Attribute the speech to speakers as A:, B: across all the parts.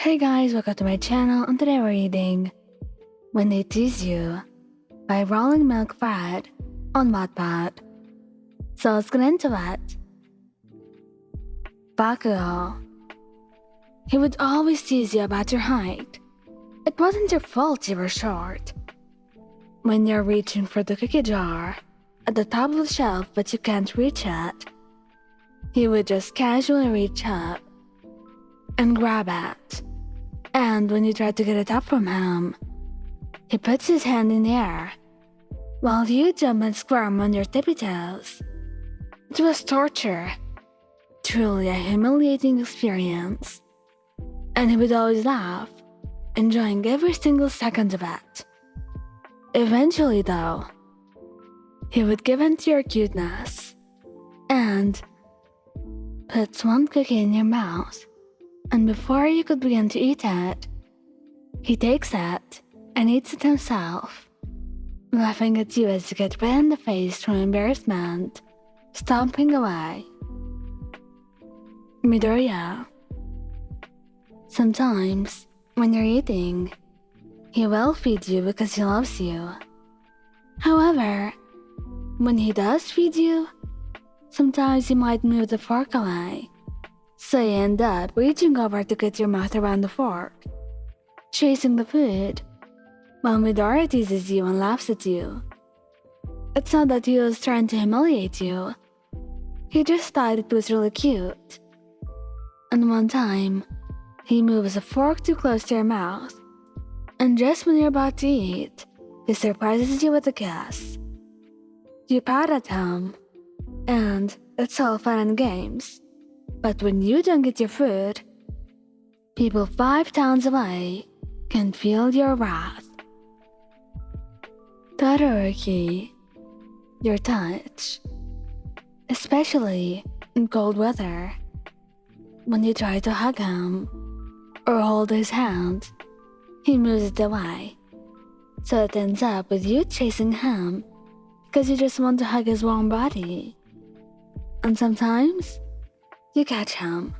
A: Hey guys, welcome to my channel, and today we're reading When They Tease You by Rolling Milk Fred on Wattpad. So let's get into it. Bakugou. He would always tease you about your height. It wasn't your fault you were short. When you're reaching for the cookie jar at the top of the shelf but you can't reach it, he would just casually reach up and grab it. And when you try to get it up from him, he puts his hand in the air while you jump and squirm on your tippy toes. It was torture, truly a humiliating experience, and he would always laugh, enjoying every single second of it. Eventually, though, he would give in to your cuteness and puts one cookie in your mouth. And before you could begin to eat it, he takes it and eats it himself, laughing at you as you get red in the face from embarrassment, stomping away. Midoriya. Sometimes, when you're eating, he will feed you because he loves you. However, when he does feed you, sometimes he might move the fork away. So you end up reaching over to get your mouth around the fork, chasing the food, while Midoriya teases you and laughs at you. It's not that he was trying to humiliate you. He just thought it was really cute. And one time, he moves a fork too close to your mouth, and just when you're about to eat, he surprises you with a kiss. You pout at him, and it's all fun and games. But when you don't get your food, people 5 towns away can feel your wrath. Todoroki, your touch, especially in cold weather. When you try to hug him or hold his hand, he moves it away. So it ends up with you chasing him because you just want to hug his warm body. And sometimes, you catch him.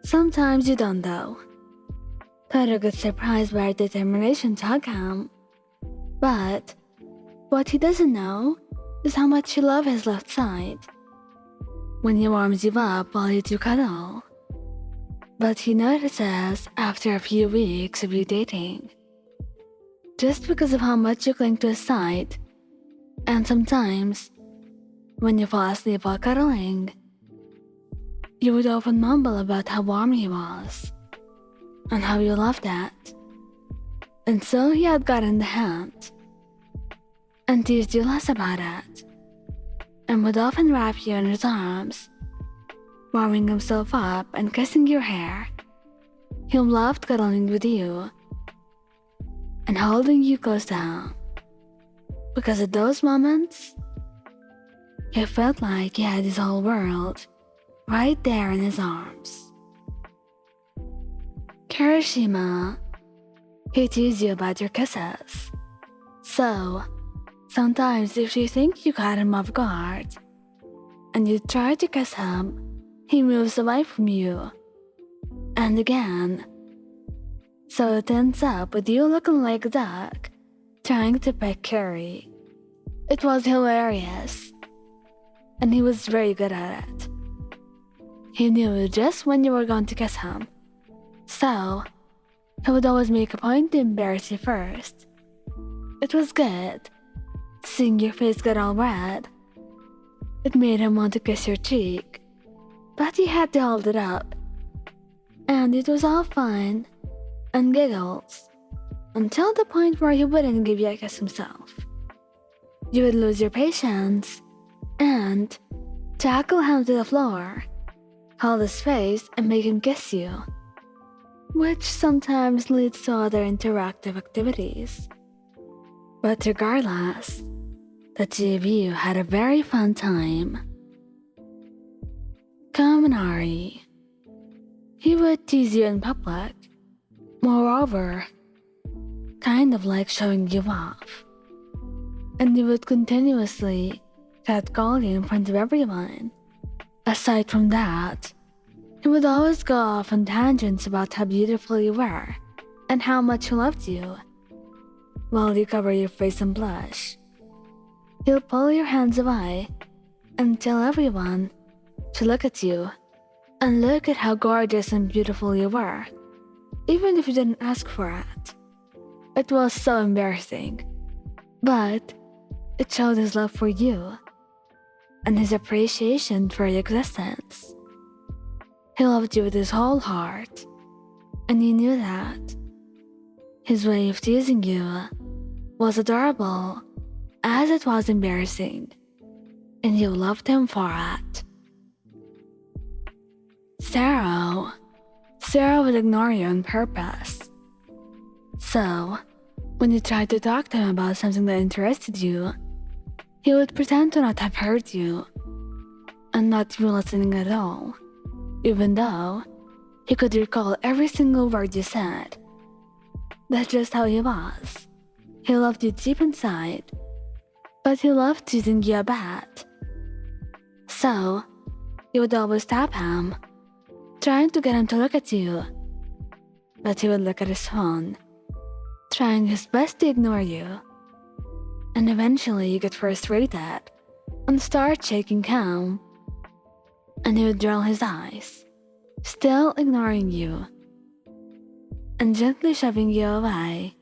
A: Sometimes you don't though. Todoroki gets surprised by your determination to hug him. But what he doesn't know is how much you love his left side. When he warms you up while you two cuddle. But he notices after a few weeks of you dating. Just because of how much you cling to his side. And sometimes, when you fall asleep while cuddling, you would often mumble about how warm he was, and how you loved that. And so he had gotten the hint, and teased you less about it, and would often wrap you in his arms, warming himself up and kissing your hair. He loved cuddling with you, and holding you close to him, because at those moments, he felt like he had his whole world right there in his arms. Kirishima, he teased you about your kisses. So, sometimes if you think you caught him off guard, and you try to kiss him, he moves away from you. And again. So it ends up with you looking like a duck, trying to peck Kiri. It was hilarious. And he was very good at it. He knew just when you were going to kiss him. So, he would always make a point to embarrass you first. It was good, seeing your face get all red. It made him want to kiss your cheek, but he had to hold it up. And it was all fun and giggles, until the point where he wouldn't give you a kiss himself. You would lose your patience, and tackle him to the floor, hold his face and make him kiss you, which sometimes leads to other interactive activities. But regardless, the two of you had a very fun time. Kaminari. He would tease you in public, moreover, kind of like showing you off, and he would continuously catcall you in front of everyone. Aside from that, He would always go off on tangents about how beautiful you were and how much he loved you, while you cover your face in blush. He'll pull your hands away and tell everyone to look at you and look at how gorgeous and beautiful you were, even if you didn't ask for it. It was so embarrassing, but it showed his love for you and his appreciation for your existence. He loved you with his whole heart, and you knew that. His way of teasing you was adorable as it was embarrassing, and you loved him for it. Sero would ignore you on purpose. So, when you tried to talk to him about something that interested you, he would pretend to not have heard you and not be listening at all, even though he could recall every single word you said. That's just how he was. He loved you deep inside, but he loved teasing you a bit. So, you would always stop him, trying to get him to look at you, but he would look at his phone, trying his best to ignore you. And eventually you get frustrated and start shaking him, and he would roll his eyes, still ignoring you, and gently shoving you away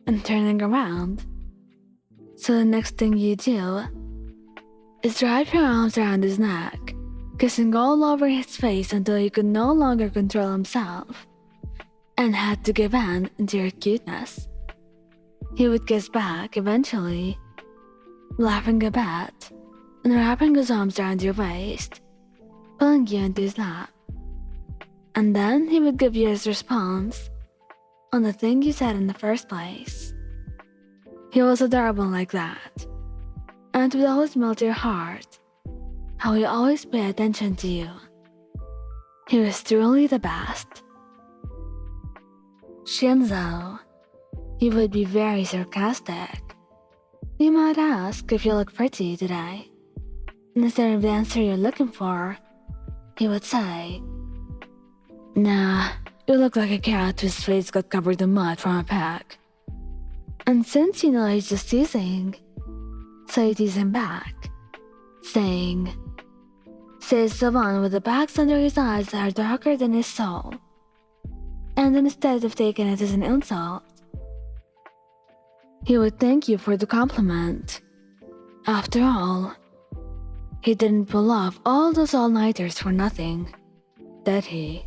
A: and turning around. So the next thing you do is wrap your arms around his neck, kissing all over his face until he could no longer control himself and had to give in to your cuteness. He would kiss back eventually, laughing a bit and wrapping his arms around your waist, pulling you into his lap. And then he would give you his response on the thing you said in the first place. He was adorable like that, and it would always melt your heart how he always paid attention to you. He was truly the best. Shinsou, he would be very sarcastic. You might ask if you look pretty today, and instead of the answer you're looking for, he would say, "Nah, you look like a cat whose face got covered in mud from a pack." And since you know he's just teasing, so you tease him back, saying, "Says the one with the bags under his eyes that are darker than his soul." And then instead of taking it as an insult, he would thank you for the compliment. After all, he didn't pull off all those all-nighters for nothing, did he?